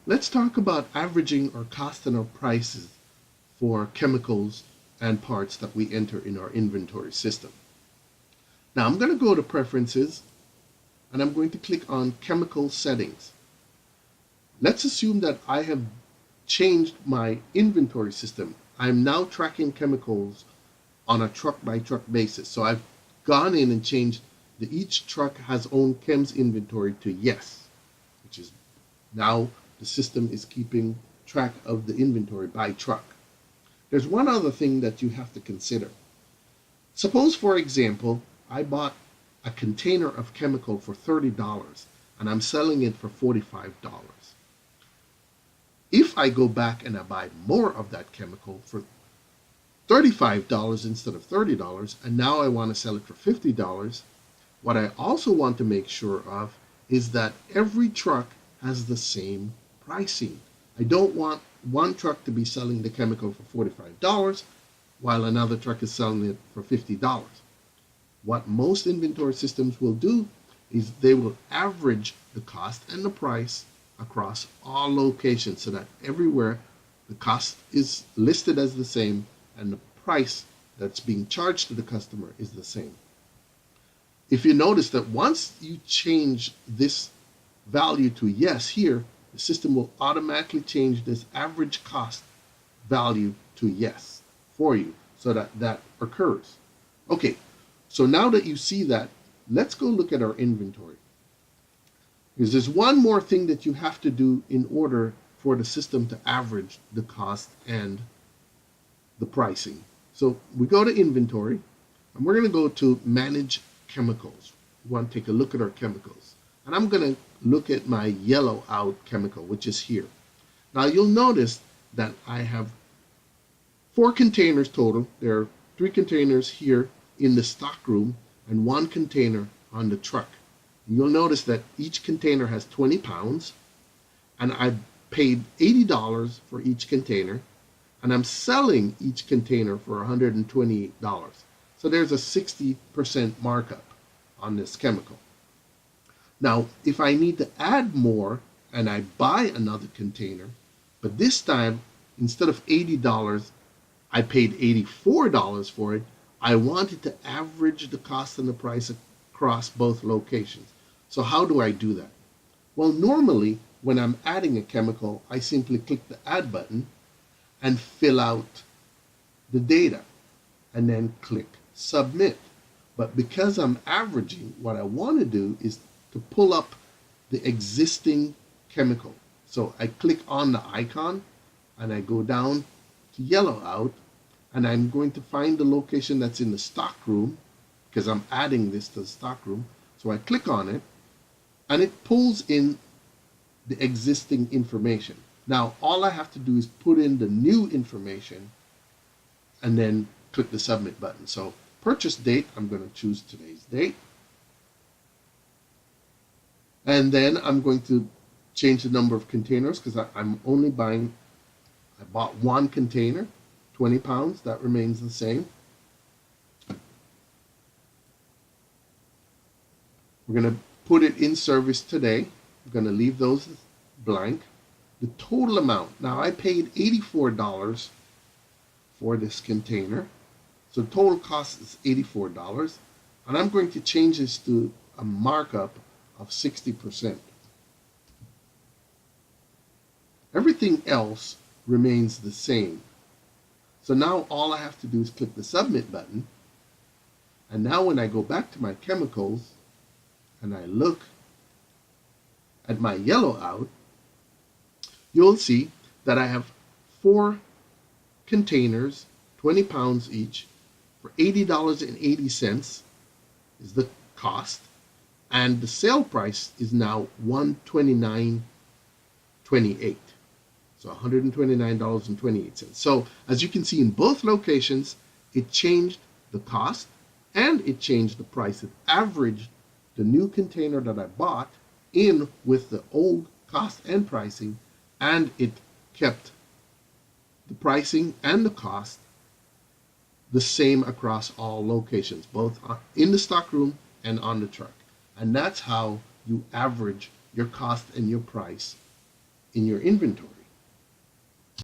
Let's talk about averaging our cost and our prices for chemicals and parts that we enter in our inventory system. Now I'm going to go to Preferences and I'm going to click on Chemical Settings. Let's assume that I have changed my inventory system. I'm now tracking chemicals on a truck by truck basis. So I've gone in and changed that each truck has own chems inventory to yes, which is now the system is keeping track of the inventory by truck. There's one other thing that you have to consider. Suppose, for example, I bought a container of chemical for $30 and I'm selling it for $45. If I go back and I buy more of that chemical for $35 instead of $30, and now I want to sell it for $50, what I also want to make sure of is that every truck has the same pricing. I don't want one truck to be selling the chemical for $45 while another truck is selling it for $50. What most inventory systems will do is they will average the cost and the price across all locations so that everywhere the cost is listed as the same and the price that's being charged to the customer is the same. If you notice that once you change this value to yes here, the system will automatically change this average cost value to yes for you so that that occurs. Okay, so now that you see that, let's go look at our inventory. Because there's one more thing that you have to do in order for the system to average the cost and the pricing. So we go to inventory and we're going to go to manage chemicals. We want to take a look at our chemicals. And I'm going to look at my yellow out chemical, which is here. Now you'll notice that I have 4 containers total. There are 3 containers here in the stock room and 1 container on the truck. And you'll notice that each container has 20 pounds and I paid $80 for each container and I'm selling each container for $128. So there's a 60% markup on this chemical. Now, if I need to add more and I buy another container, but this time, instead of $80, I paid $84 for it, I wanted to average the cost and the price across both locations. So how do I do that? Well, normally, when I'm adding a chemical, I simply click the Add button and fill out the data, and then click Submit. But because I'm averaging, what I want to do is to pull up the existing chemical. So I click on the icon and I go down to yellow out and I'm going to find the location that's in the stock room because I'm adding this to the stock room. So I click on it and it pulls in the existing information. Now all I have to do is put in the new information and then click the submit button. So purchase date, I'm going to choose today's date. And then I'm going to change the number of containers because I'm only buying, I bought 1 container, 20 pounds, that remains the same. We're going to put it in service today. I'm going to leave those blank. The total amount, now I paid $84 for this container. So total cost is $84. And I'm going to change this to a markup of 60%. Everything else remains the same. So now all I have to do is click the submit button. And now when I go back to my chemicals and I look at my yellow out, you'll see that I have 4 containers, 20 pounds each, for $80.80 is the cost. And the sale price is now $129.28. So $129.28. So as you can see in both locations, it changed the cost and it changed the price. It averaged the new container that I bought in with the old cost and pricing, and it kept the pricing and the cost the same across all locations, both in the stockroom and on the truck. And that's how you average your cost and your price in your inventory.